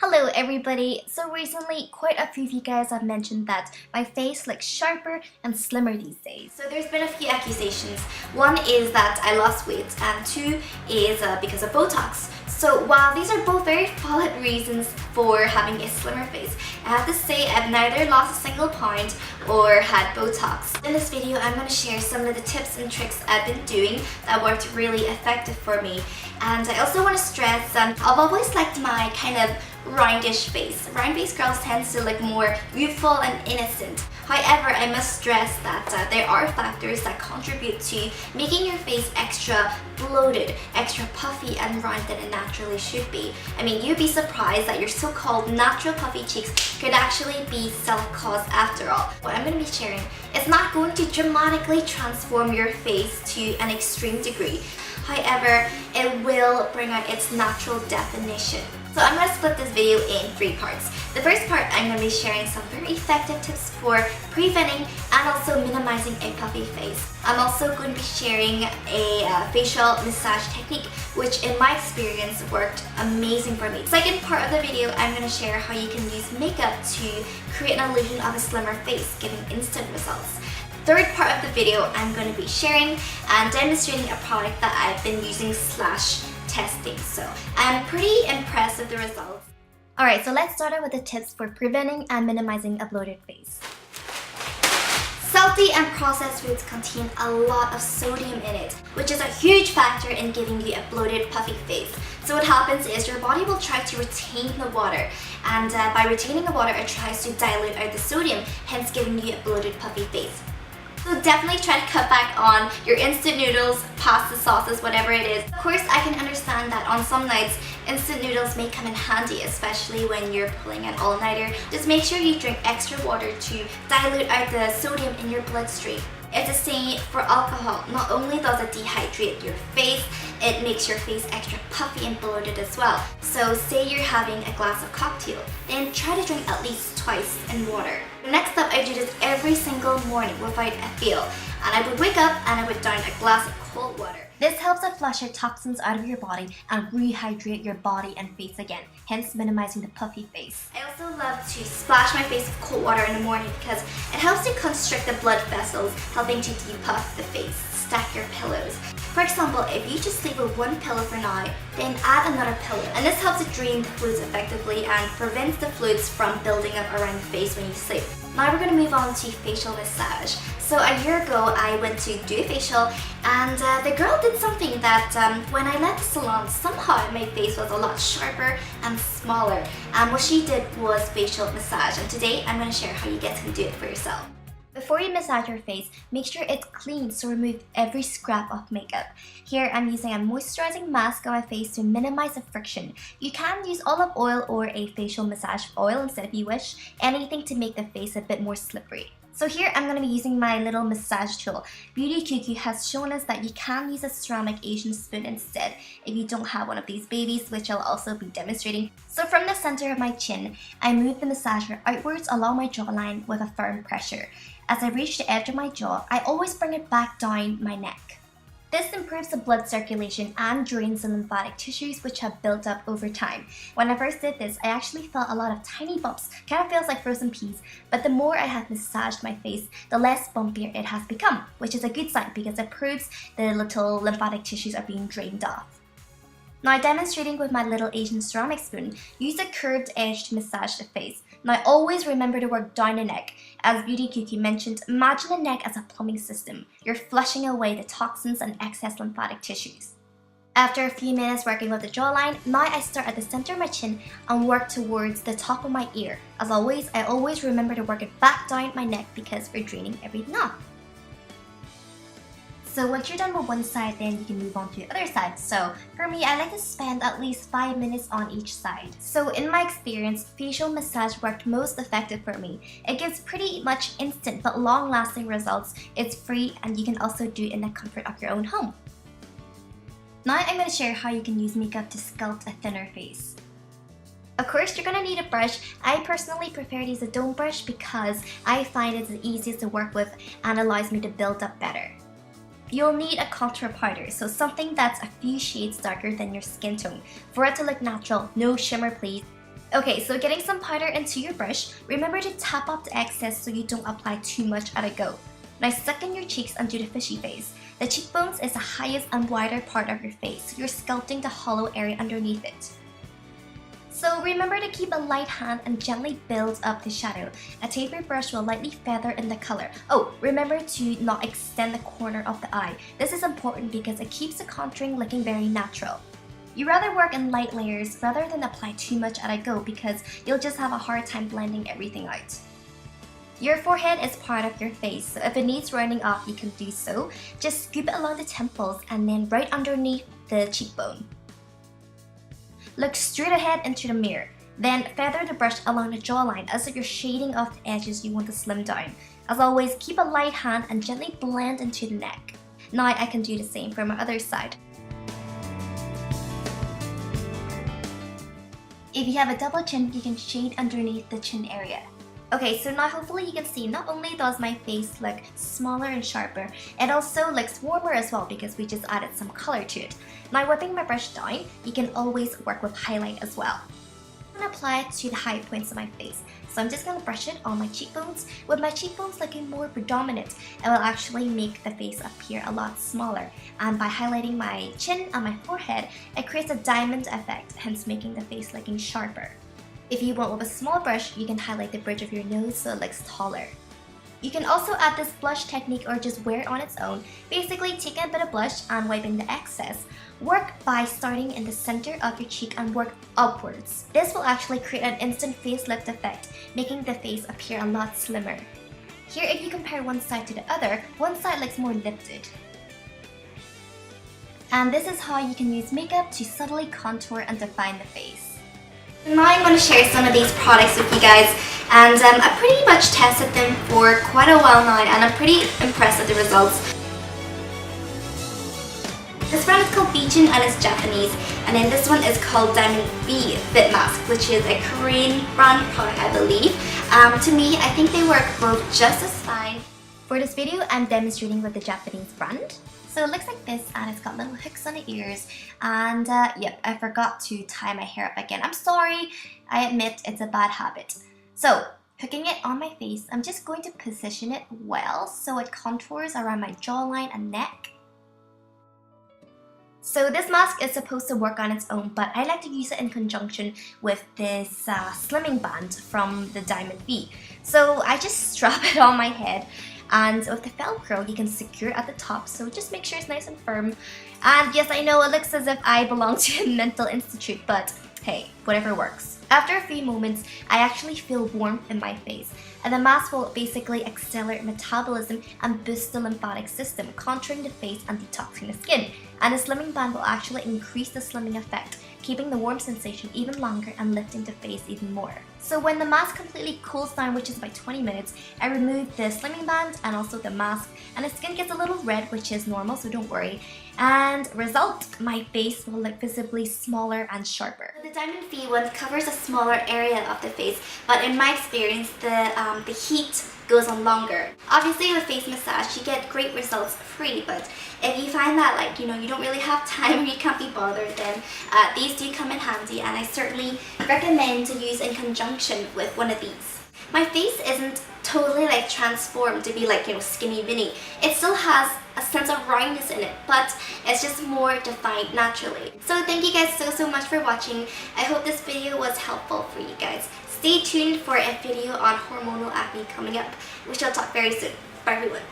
Hello everybody! So recently, quite a few of you guys have mentioned that my face looks sharper and slimmer these days. So there's been a few accusations. One is that I lost weight and two is because of Botox. So while these are both very valid reasons for having a slimmer face, I have to say I've neither lost a single pound or had Botox. In this video, I'm going to share some of the tips and tricks I've been doing that worked really effective for me. And I also want to stress I've always liked my kind of roundish face. Round-faced girls tend to look more youthful and innocent. However, I must stress that there are factors that contribute to making your face extra bloated, extra puffy and round than it naturally should be. I mean, you'd be surprised that your so-called natural puffy cheeks could actually be self-caused after all. What I'm going to be sharing is not going to dramatically transform your face to an extreme degree. However, it will bring out its natural definition. So I'm going to split this video in 3 parts. The first part, I'm going to be sharing some very effective tips for preventing and also minimizing a puffy face. I'm also going to be sharing a facial massage technique, which in my experience worked amazing for me. Second part of the video, I'm going to share how you can use makeup to create an illusion of a slimmer face, giving instant results. Third part of the video, I'm going to be sharing and demonstrating a product that I've been using / testing. So I'm pretty impressed with the results. Alright, so let's start out with the tips for preventing and minimizing a bloated face. Salty and processed foods contain a lot of sodium in it, which is a huge factor in giving you a bloated, puffy face. So what happens is your body will try to retain the water, and by retaining the water, it tries to dilute out the sodium, hence giving you a bloated, puffy face. So definitely try to cut back on your instant noodles, pasta sauces, whatever it is. Of course, I can understand that on some nights, instant noodles may come in handy, especially when you're pulling an all-nighter. Just make sure you drink extra water to dilute out the sodium in your bloodstream. It's the same for alcohol. Not only does it dehydrate your face, it makes your face extra puffy and bloated as well. So say you're having a glass of cocktail, then try to drink at least twice in water. Next up, I do this every single morning without a fail. And I would wake up and I would down a glass of cold water. This helps to flush your toxins out of your body and rehydrate your body and face again, hence minimizing the puffy face. I also love to splash my face with cold water in the morning because it helps to constrict the blood vessels, helping to depuff the face. Stack your pillows. For example, if you just sleep with one pillow for now, then add another pillow. And this helps to drain the fluids effectively and prevents the fluids from building up around the face when you sleep. Now we're going to move on to facial massage. So a year ago, I went to do a facial and the girl did something that when I left the salon, somehow my face was a lot sharper and smaller. And what she did was facial massage. And today, I'm going to share how you guys can do it for yourself. Before you massage your face, make sure it's clean, so remove every scrap of makeup. Here, I'm using a moisturizing mask on my face to minimize the friction. You can use olive oil or a facial massage oil instead if you wish, anything to make the face a bit more slippery. So here, I'm going to be using my little massage tool. Beauty Cuckoo has shown us that you can use a ceramic Asian spoon instead if you don't have one of these babies, which I'll also be demonstrating. So from the center of my chin, I move the massager outwards along my jawline with a firm pressure. As I reach the edge of my jaw, I always bring it back down my neck. This improves the blood circulation and drains the lymphatic tissues which have built up over time. When I first did this, I actually felt a lot of tiny bumps, kind of feels like frozen peas, but the more I have massaged my face, the less bumpier it has become, which is a good sign because it proves the little lymphatic tissues are being drained off. Now demonstrating with my little Asian ceramic spoon, use a curved edge to massage the face. Now always remember to work down the neck. As Beauty Cuckoo mentioned, imagine the neck as a plumbing system. You're flushing away the toxins and excess lymphatic tissues. After a few minutes working with the jawline, now I start at the center of my chin and work towards the top of my ear. As always, I always remember to work it back down my neck because we're draining everything off. So once you're done with one side, then you can move on to the other side. So for me, I like to spend at least 5 minutes on each side. So in my experience, facial massage worked most effective for me. It gives pretty much instant but long-lasting results. It's free and you can also do it in the comfort of your own home. Now I'm going to share how you can use makeup to sculpt a thinner face. Of course, you're going to need a brush. I personally prefer to use a dome brush because I find it's the easiest to work with and allows me to build up better. You'll need a contour powder, so something that's a few shades darker than your skin tone. For it to look natural, no shimmer please. Okay, so getting some powder into your brush, remember to tap off the excess so you don't apply too much at a go. Now suck in your cheeks and do the fishy face. The cheekbones is the highest and wider part of your face, so you're sculpting the hollow area underneath it. So remember to keep a light hand and gently build up the shadow. A taper brush will lightly feather in the color. Oh, remember to not extend the corner of the eye. This is important because it keeps the contouring looking very natural. You rather work in light layers rather than apply too much at a go because you'll just have a hard time blending everything out. Your forehead is part of your face, so if it needs rounding off, you can do so. Just scoop it along the temples and then right underneath the cheekbone. Look straight ahead into the mirror. Then feather the brush along the jawline as if you're shading off the edges you want to slim down. As always, keep a light hand and gently blend into the neck. Now I can do the same for my other side. If you have a double chin, you can shade underneath the chin area. Okay, so now hopefully you can see not only does my face look smaller and sharper, it also looks warmer as well because we just added some color to it. Now whipping my brush down, you can always work with highlight as well. I'm going to apply it to the high points of my face. So I'm just going to brush it on my cheekbones. With my cheekbones looking more predominant, it will actually make the face appear a lot smaller. And by highlighting my chin and my forehead, it creates a diamond effect, hence making the face looking sharper. If you want with a small brush, you can highlight the bridge of your nose so it looks taller. You can also add this blush technique or just wear it on its own. Basically, take a bit of blush and wiping the excess. Work by starting in the center of your cheek and work upwards. This will actually create an instant facelift effect, making the face appear a lot slimmer. Here, if you compare one side to the other, one side looks more lifted. And this is how you can use makeup to subtly contour and define the face. Now I'm going to share some of these products with you guys, and I pretty much tested them for quite a while now and I'm pretty impressed with the results. This brand is called Beijing and it's Japanese, and then this one is called Diamond V Fit Mask, which is a Korean brand product I believe. To me, I think they work both just as fine. For this video, I'm demonstrating with the Japanese brand. So it looks like this and it's got little hooks on the ears, and yep, I forgot to tie my hair up again. I'm sorry, I admit it's a bad habit. So hooking it on my face, I'm just going to position it well so it contours around my jawline and neck. So this mask is supposed to work on its own, but I like to use it in conjunction with this slimming band from the Diamond V. So I just strap it on my head, and with the Velcro you can secure it at the top, so just make sure it's nice and firm. And yes, I know it looks as if I belong to a mental institute, but hey, whatever works. After a few moments, I actually feel warmth in my face, and the mask will basically accelerate metabolism and boost the lymphatic system, contouring the face and detoxing the skin. And the slimming band will actually increase the slimming effect, keeping the warm sensation even longer and lifting the face even more. So when the mask completely cools down, which is about 20 minutes, I remove the slimming band and also the mask, and the skin gets a little red, which is normal, so don't worry. And result, my face will look visibly smaller and sharper. The Diamond V one covers a smaller area of the face, but in my experience, the heat goes on longer. Obviously with face massage, you get great results free, but if you find that you don't really have time or you can't be bothered, then these do come in handy, and I certainly recommend to use in conjunction with one of these. My face isn't totally transformed to be skinny mini. It still has a sense of roundness in it, but it's just more defined naturally. So thank you guys so much for watching. I hope this video was helpful for you guys. Stay tuned for a video on hormonal acne coming up, which I'll talk very soon. Bye everyone.